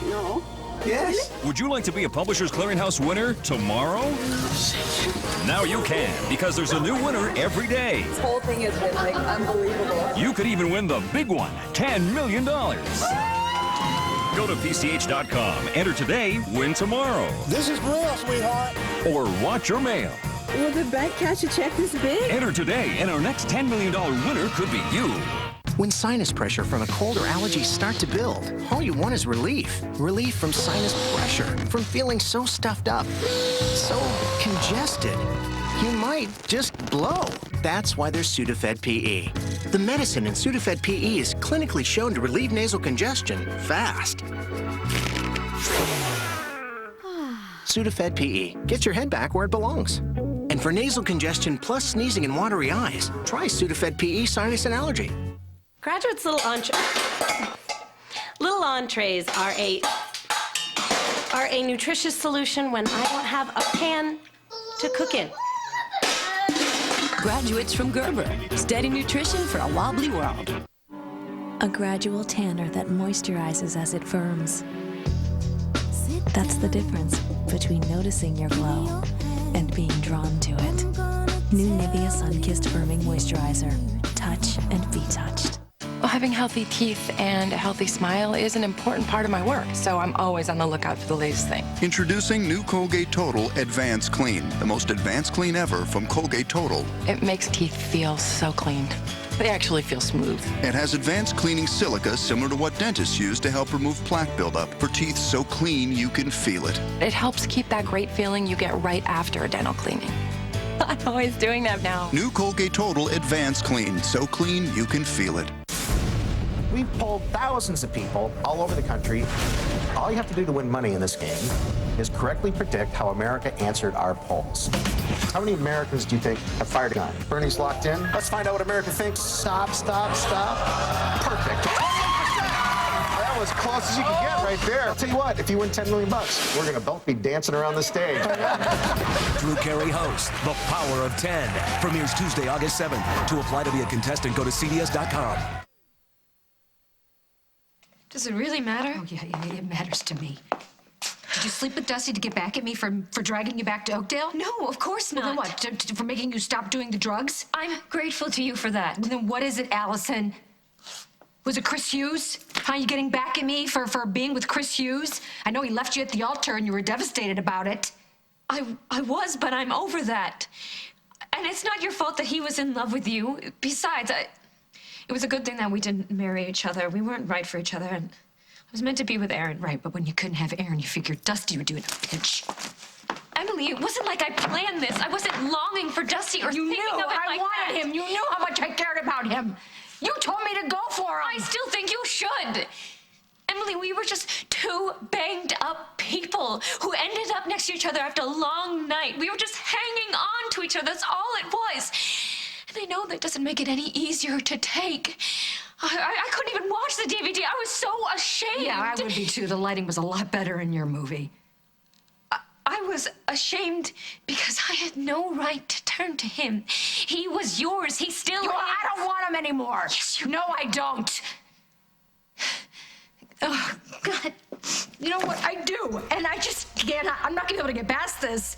No. Yes. Would you like to be a Publishers Clearinghouse winner tomorrow? Now you can, because there's a new winner every day. This whole thing has been, like, unbelievable. You could even win the big one, $10 million. Go to PCH.com, enter today, win tomorrow. This is real, sweetheart. Or watch your mail. Will the bank cash a check this big? Enter today, and our next $10 million winner could be you. When sinus pressure from a cold or allergies start to build, all you want is relief. Relief from sinus pressure, from feeling so stuffed up, so congested. You might just blow. That's why there's Sudafed PE. The medicine in Sudafed PE is clinically shown to relieve nasal congestion fast. Sudafed PE. Get your head back where it belongs. And for nasal congestion plus sneezing and watery eyes, try Sudafed PE Sinus and Allergy. Graduates' little entrees are a nutritious solution when I don't have a pan to cook in. Graduates from Gerber. Steady nutrition for a wobbly world. A gradual tanner that moisturizes as it firms. That's the difference between noticing your glow and being drawn to it. New Nivea Sun-Kissed Firming Moisturizer. Touch and be touched. having healthy teeth and a healthy smile is an important part of my work, so I'm always on the lookout for the latest thing. Introducing new Colgate Total Advanced Clean, the most advanced clean ever from Colgate Total. It makes teeth feel so clean. They actually feel smooth. It has advanced cleaning silica similar to what dentists use to help remove plaque buildup for teeth so clean you can feel it. It helps keep that great feeling you get right after a dental cleaning. I'm always doing that now. New Colgate Total Advanced Clean, so clean you can feel it. We've polled thousands of people all over the country. All you have to do to win money in this game is correctly predict how America answered our polls. How many Americans do you think have fired a gun? Bernie's locked in. Let's find out what America thinks. Stop, stop, stop. Perfect. 21%. That was close as you could get right there. I'll tell you what, if you win $10 million, we're going to both be dancing around the stage. Drew Carey hosts The Power of 10. Premieres Tuesday, August 7th. To apply to be a contestant, go to CBS.com. Does it really matter? Oh, yeah, it matters to me. Did you sleep with Dusty to get back at me for dragging you back to Oakdale? No, of course not. Well, then what? For making you stop doing the drugs? I'm grateful to you for that. Well, then what is it, Allison? Was it Chris Hughes? Are you getting back at me for being with Chris Hughes? I know he left you at the altar and you were devastated about it. I was, but I'm over that. And it's not your fault that he was in love with you. Besides, it was a good thing that we didn't marry each other. We weren't right for each other, and I was meant to be with Aaron. Right, but when you couldn't have Aaron, you figured Dusty would do it in a pinch. Emily, it wasn't like I planned this. I wasn't longing for Dusty or thinking of it I like wanted that. him. You knew how much I cared about him. You told me to go for him. I still think you should. Emily, we were just two banged up people who ended up next to each other after a long night. We were just hanging on to each other. That's all it was. And I know that doesn't make it any easier to take. I couldn't even watch the DVD. I was so ashamed. Yeah, I would be too. The lighting was a lot better in your movie. I was ashamed because I had no right to turn to him. He was yours. He still is. I don't want him anymore. Yes, you No, I don't. Oh, God. You know what? I do. And I just can't. I'm not going to be able to get past this.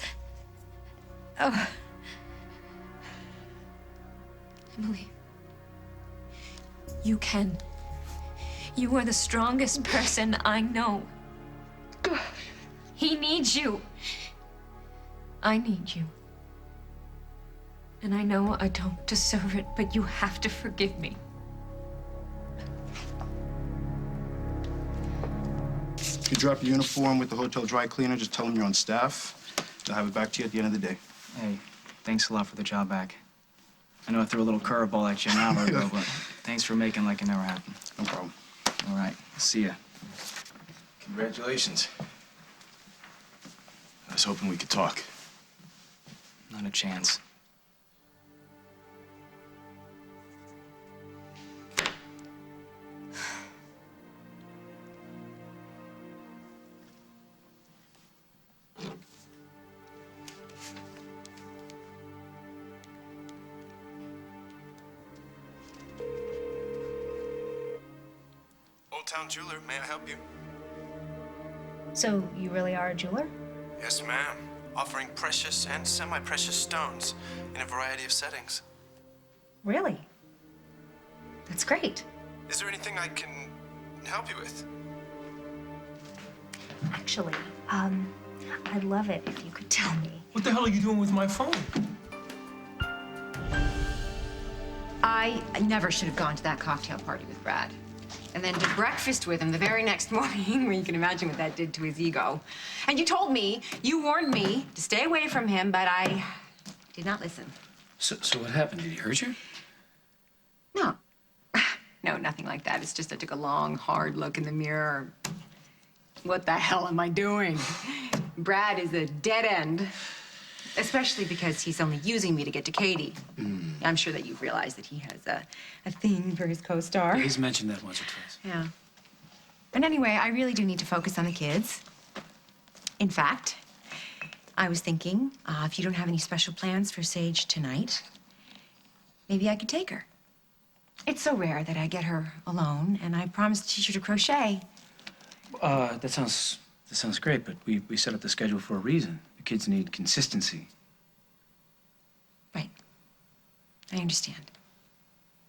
Emily, you can. You are the strongest person I know. He needs you. I need you. And I know I don't deserve it, but you have to forgive me. If you drop your uniform with the hotel dry cleaner, just tell them you're on staff. They'll have it back to you at the end of the day. Hey, thanks a lot for the job back. I know I threw a little curveball at you an hour ago, but thanks for making like it never happened. No problem. All right, see ya. Congratulations. I was hoping we could talk. Not a chance. Old Town Jeweler, may I help you? So, you really are a jeweler? Yes, ma'am. Offering precious and semi-precious stones in a variety of settings. Really? That's great. Is there anything I can help you with? Actually, I'd love it if you could tell me. What the hell are you doing with my phone? I never should have gone to that cocktail party with Brad. And then to breakfast with him the very next morning, where you can imagine what that did to his ego. And you told me, you warned me to stay away from him, but I did not listen. So what happened? Did he hurt you? No. No, nothing like that. It's just I took a long, hard look in the mirror. What the hell am I doing? Brad is a dead end. Especially because he's only using me to get to Katie. I'm sure that you've realized that he has a thing for his co-star. Yeah, he's mentioned that once or twice. Yeah. And anyway, I really do need to focus on the kids. In fact, I was thinking, if you don't have any special plans for Sage tonight, maybe I could take her. It's so rare that I get her alone, and I promised to teach her to crochet. That sounds great, but we set up the schedule for a reason. The kids need consistency. Right. I understand.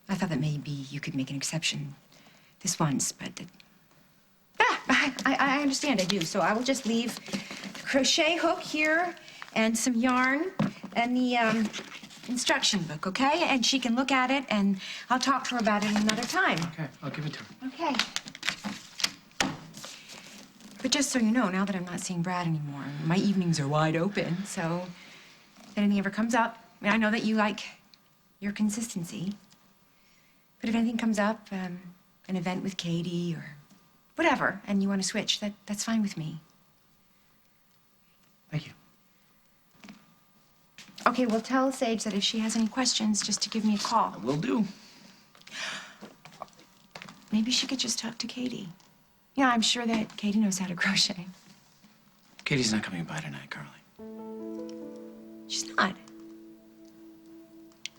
I thought that maybe you could make an exception this once, but... I understand, I do. So I will just leave the crochet hook here and some yarn and the instruction book, okay? And she can look at it, and I'll talk to her about it another time. Okay, I'll give it to her. Okay. But just so you know, now that I'm not seeing Brad anymore, my evenings are wide open, so if anything ever comes up, I mean, I know that you like your consistency, but if anything comes up, an event with Katie or whatever, and you want to switch, that's fine with me. Thank you. Okay, well, tell Sage that if she has any questions, just to give me a call. I will do. Maybe she could just talk to Katie. Yeah, I'm sure that Katie knows how to crochet. Katie's not coming by tonight, Carly. She's not.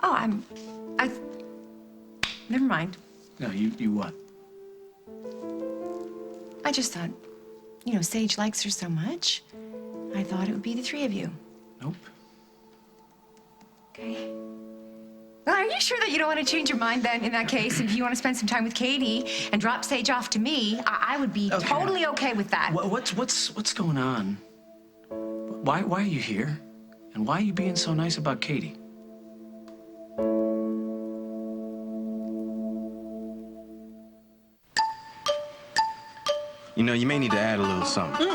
Oh, never mind. No, you what? I just thought, you know, Sage likes her so much. I thought it would be the three of you. Nope. Okay. Well, are you sure that you don't want to change your mind then, in that case? If you want to spend some time with Katie and drop Sage off to me, I would be totally okay with that. What's going on? Why are you here? And why are you being so nice about Katie? You know, you may need to add a little something.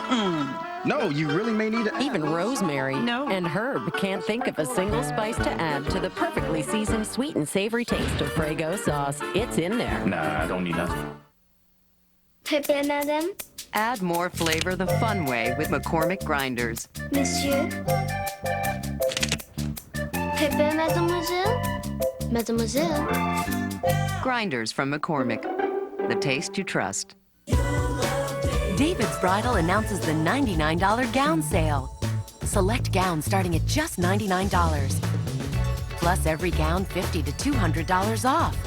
No, you really may need to add. Even Rosemary and Herb can't think of a single spice to add to the perfectly seasoned sweet and savory taste of Prego sauce. It's in there. Nah, I don't need nothing. Pepper, madame? Add more flavor the fun way with McCormick grinders. Monsieur? Pepper, mademoiselle? Mademoiselle? Grinders from McCormick. The taste you trust. David's Bridal announces the $99 gown sale. Select gowns starting at just $99. Plus every gown $50 to $200 off.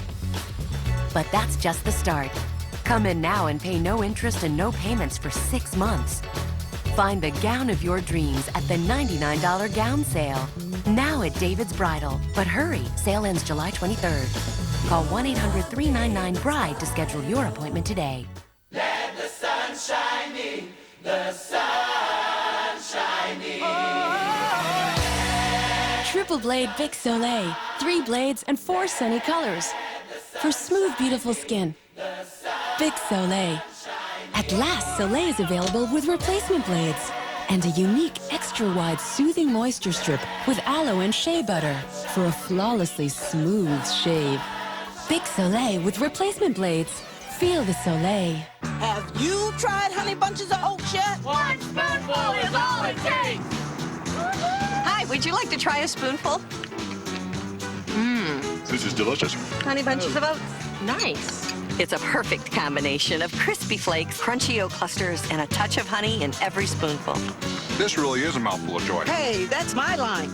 But that's just the start. Come in now and pay no interest and no payments for 6 months. Find the gown of your dreams at the $99 gown sale. Now at David's Bridal. But hurry, sale ends July 23rd. Call 1-800-399-BRIDE to schedule your appointment today. Let the sun shine in, the sun shining. Triple blade Bic Soleil. 3 blades and 4 sunny colors. For smooth, beautiful skin. Bic Soleil. At last, Soleil is available with replacement blades. And a unique, extra-wide, soothing moisture strip with aloe and shea butter for a flawlessly smooth shave. Bic Soleil with replacement blades. Feel the Soleil. Have you tried honey bunches of oats yet? One spoonful is all it takes. Hi, would you like to try a spoonful? This is delicious. Honey bunches of oats. Nice. It's a perfect combination of crispy flakes, crunchy oat clusters, and a touch of honey in every spoonful. This really is a mouthful of joy. Hey, that's my line.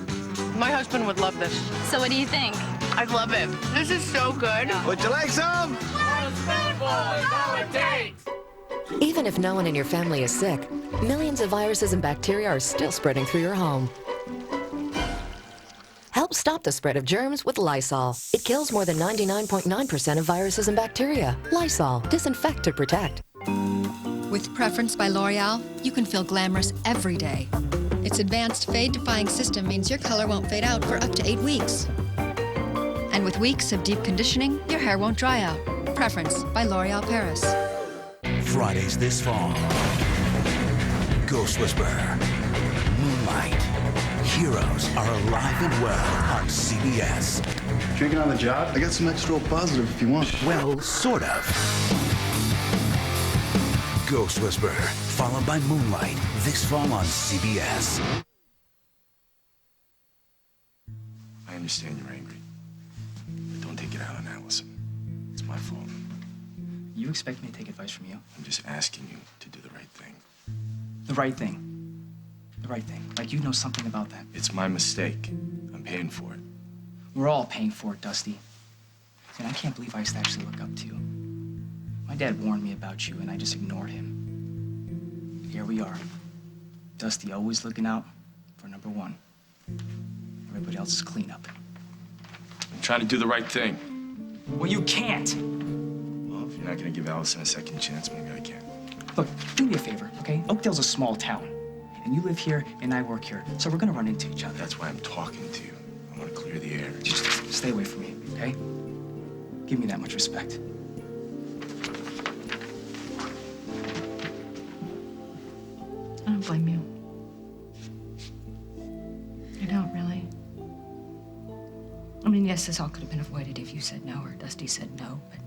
My husband would love this. So what do you think? I love it. This is so good. Would you like some? One spoonful is all it takes. Even if no one in your family is sick, millions of viruses and bacteria are still spreading through your home. Help stop the spread of germs with Lysol. It kills more than 99.9% of viruses and bacteria. Lysol. Disinfect to protect. With Preference by L'Oreal, you can feel glamorous every day. Its advanced fade-defying system means your color won't fade out for up to 8 weeks. And with weeks of deep conditioning, your hair won't dry out. Preference by L'Oreal Paris. Fridays this fall. Ghost Whisperer. Moonlight. Heroes are alive and well on CBS. Drinking on the job? I got some extra positive if you want. Well, sort of. Ghost Whisperer, followed by Moonlight, this fall on CBS. I understand you're angry. But don't take it out on Allison. It's my fault. You expect me to take advice from you? I'm just asking you to do the right thing. The right thing. The right thing. Like you know something about that. It's my mistake. I'm paying for it. We're all paying for it, Dusty. And I can't believe I used to actually look up to you. My dad warned me about you, and I just ignored him. Here we are. Dusty always looking out for number one. Everybody else is cleanup. I'm trying to do the right thing. Well, you can't. Well, if you're not gonna give Allison a second chance, maybe I can. Look, do me a favor, okay? Oakdale's a small town. And you live here and I work here. So we're gonna run into each other. That's why I'm talking to you. I want to clear the air. Just stay away from me, okay? Give me that much respect. I don't blame you. I don't really. I mean, yes, this all could have been avoided if you said no or Dusty said no, but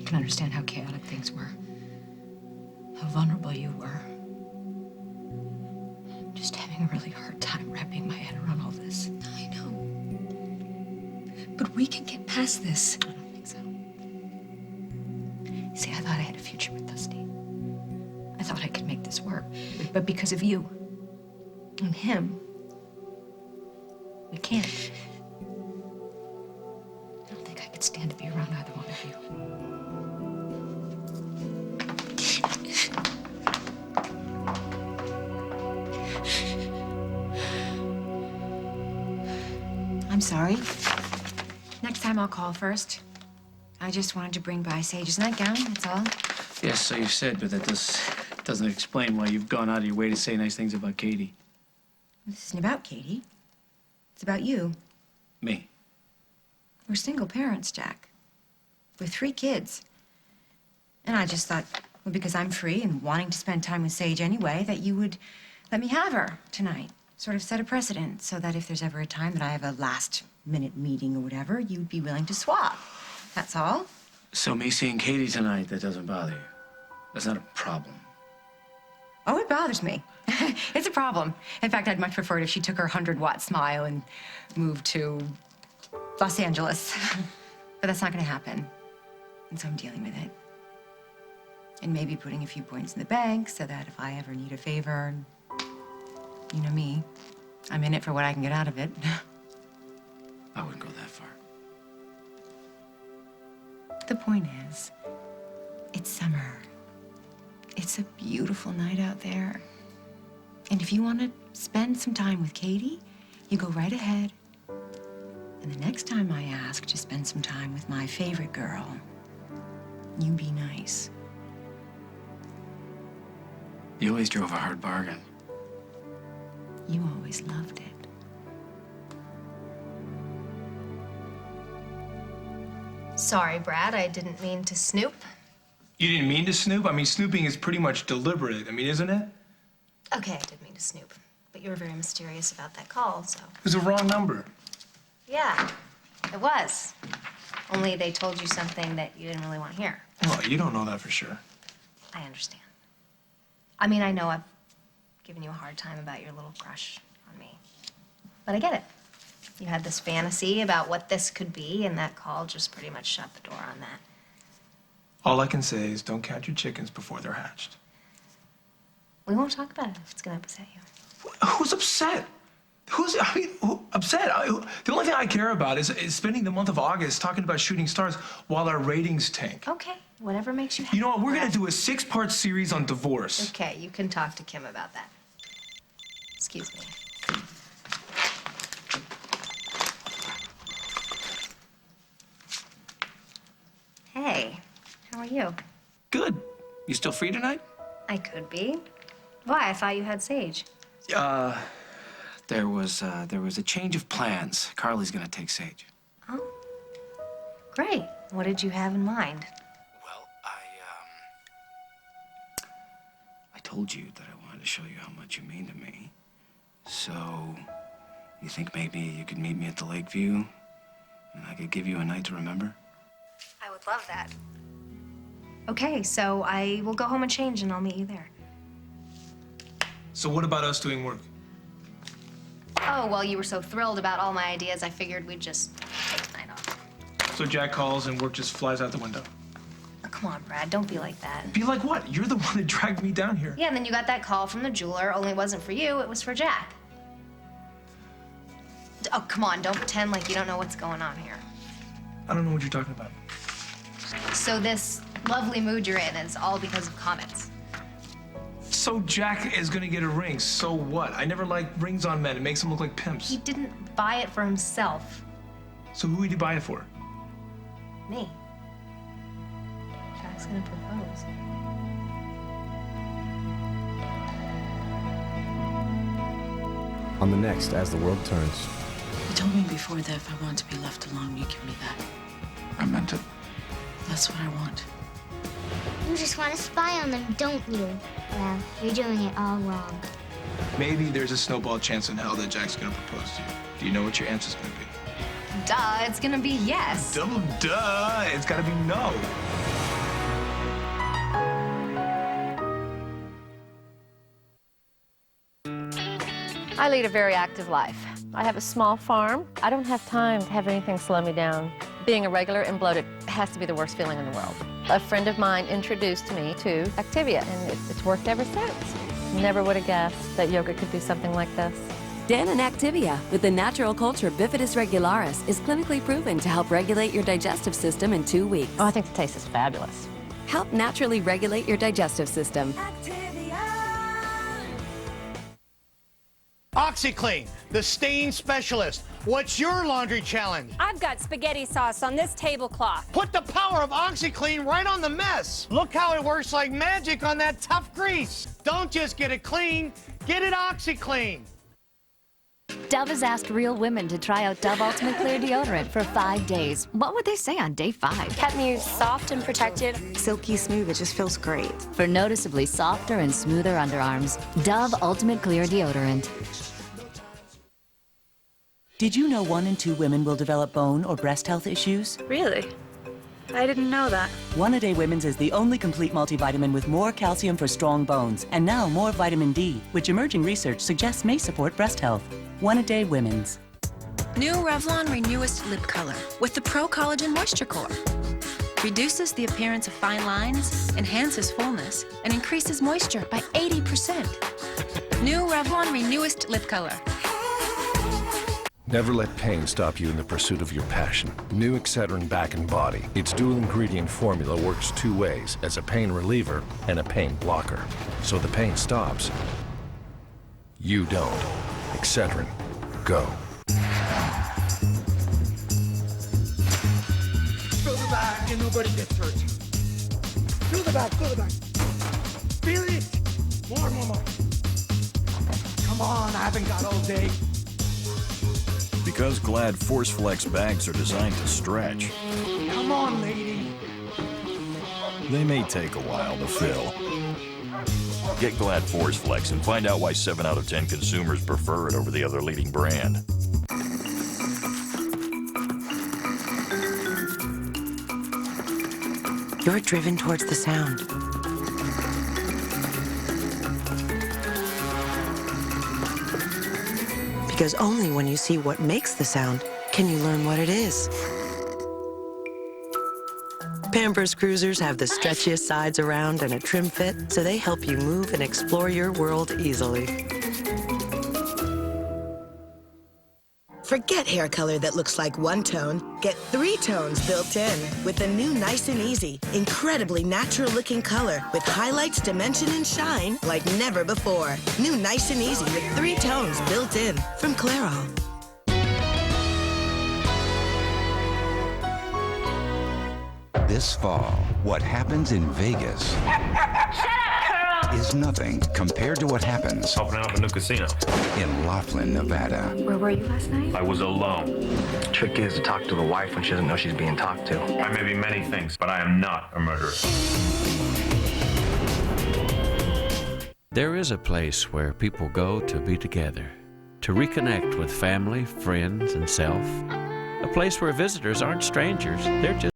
I can understand how chaotic things were, how vulnerable you were. I'm just having a really hard time wrapping my head around all this. I know. But we can get past this. I don't think so. You see, I thought I had a future with Dusty. I thought I could make this work. But because of you and him, we can't. I don't think I could stand to be around either one of you. I'm sorry. Next time I'll call first. I just wanted to bring by Sage's nightgown, that's all. Yes, so you said, but that doesn't explain why you've gone out of your way to say nice things about Katie. This isn't about Katie. It's about you. Me. We're single parents, Jack. With 3 kids. And I just thought, well, because I'm free and wanting to spend time with Sage anyway, that you would let me have her tonight. Sort of set a precedent so that if there's ever a time that I have a last-minute meeting or whatever, you'd be willing to swap. That's all. So me seeing Katie tonight, that doesn't bother you? That's not a problem. Oh, it bothers me. It's a problem. In fact, I'd much prefer it if she took her 100-watt smile and moved to Los Angeles. But that's not going to happen. And so I'm dealing with it. And maybe putting a few points in the bank so that if I ever need a favor, you know me, I'm in it for what I can get out of it. I wouldn't go that far. The point is, it's summer. It's a beautiful night out there. And if you want to spend some time with Katie, you go right ahead. And the next time I ask to spend some time with my favorite girl, you be nice. You always drove a hard bargain. You always loved it. Sorry, Brad, I didn't mean to snoop. You didn't mean to snoop? I mean, snooping is pretty much deliberate. I mean, isn't it? Okay, I did mean to snoop. But you were very mysterious about that call, so. It was a wrong number. Yeah, it was. Only they told you something that you didn't really want to hear. Well, you don't know that for sure. I understand. I mean, I know I've given you a hard time about your little crush on me. But I get it. You had this fantasy about what this could be, and that call just pretty much shut the door on that. All I can say is don't count your chickens before they're hatched. We won't talk about it if it's gonna upset you. Who's upset? Who, upset? The only thing I care about is spending the month of August talking about shooting stars while our ratings tank. Okay, whatever makes you happy. You know what? We're gonna do a 6-part series on divorce. Okay, you can talk to Kim about that. Excuse me. Hey, how are you? Good. You still free tonight? I could be. Why? I thought you had Sage. There was a change of plans. Carly's gonna take Sage. Oh, great. What did you have in mind? I told you that I wanted to show you how much you mean to me. So, you think maybe you could meet me at the Lakeview? And I could give you a night to remember? I would love that. Okay, so I will go home and change and I'll meet you there. So what about us doing work? Oh, well, you were so thrilled about all my ideas, I figured we'd just take the night off. So Jack calls and work just flies out the window. Oh, come on, Brad, don't be like that. Be like what? You're the one that dragged me down here. Yeah, and then you got that call from the jeweler, only it wasn't for you, it was for Jack. Oh, come on, don't pretend like you don't know what's going on here. I don't know what you're talking about. So this lovely mood you're in is all because of comets. So Jack is gonna get a ring, so what? I never liked rings on men. It makes them look like pimps. He didn't buy it for himself. So who would you buy it for? Me. Jack's gonna propose. On the next As the World Turns. You told me before that if I want to be left alone, you give me that. I meant it. That's what I want. You just want to spy on them, don't you? Well, you're doing it all wrong. Maybe there's a snowball chance in hell that Jack's gonna propose to you. Do you know what your answer's gonna be? Duh, it's gonna be yes. Double duh, it's gotta be no. I lead a very active life. I have a small farm. I don't have time to have anything slow me down. Being irregular and bloated has to be the worst feeling in the world. A friend of mine introduced me to Activia, and it's worked ever since. Never would have guessed that yoga could do something like this. Dannon Activia with the natural culture Bifidus regularis is clinically proven to help regulate your digestive system in 2 weeks. Oh, I think the taste is fabulous. Help naturally regulate your digestive system. OxyClean, the stain specialist. What's your laundry challenge? I've got spaghetti sauce on this tablecloth. Put the power of OxyClean right on the mess. Look how it works like magic on that tough grease. Don't just get it clean, get it OxyClean. Dove has asked real women to try out Dove Ultimate Clear Deodorant for 5 days. What would they say on day 5? Kept me soft and protected. Silky smooth, it just feels great. For noticeably softer and smoother underarms, Dove Ultimate Clear Deodorant. Did you know 1 in 2 women will develop bone or breast health issues? Really? I didn't know that. One A Day Women's is the only complete multivitamin with more calcium for strong bones, and now more vitamin D, which emerging research suggests may support breast health. One A Day Women's. New Revlon Renewist Lip Color with the Pro Collagen Moisture Core. Reduces the appearance of fine lines, enhances fullness, and increases moisture by 80%. New Revlon Renewist Lip Color. Never let pain stop you in the pursuit of your passion. New Excedrin Back and Body. Its dual ingredient formula works 2 ways, as a pain reliever and a pain blocker. So the pain stops. You don't. Excedrin. Go. Throw the bag and nobody gets hurt. Throw the bag, throw the bag. Feel it. More. Come on, I haven't got all day. Because Glad Force Flex bags are designed to stretch, Come on, lady. they may take a while to fill. Get Glad Force Flex and find out why 7 out of 10 consumers prefer it over the other leading brand. You're driven towards the sound. Because only when you see what makes the sound can you learn what it is. Pampers Cruisers have the stretchiest sides around and a trim fit, so they help you move and explore your world easily. Forget hair color that looks like 1 tone. Get 3 tones built in with the new Nice and Easy. Incredibly natural-looking color with highlights, dimension, and shine like never before. New Nice and Easy with 3 tones built in from Clairol. This fall, what happens in Vegas is nothing compared to what happens Opening up a new casino in Laughlin, Nevada. Where were you last night? I was alone. Trick is to talk to the wife when she doesn't know she's being talked to. I may be many things, but I am not a murderer. There is a place where people go to be together, to reconnect with family, friends, and self. A place where visitors aren't strangers, they're just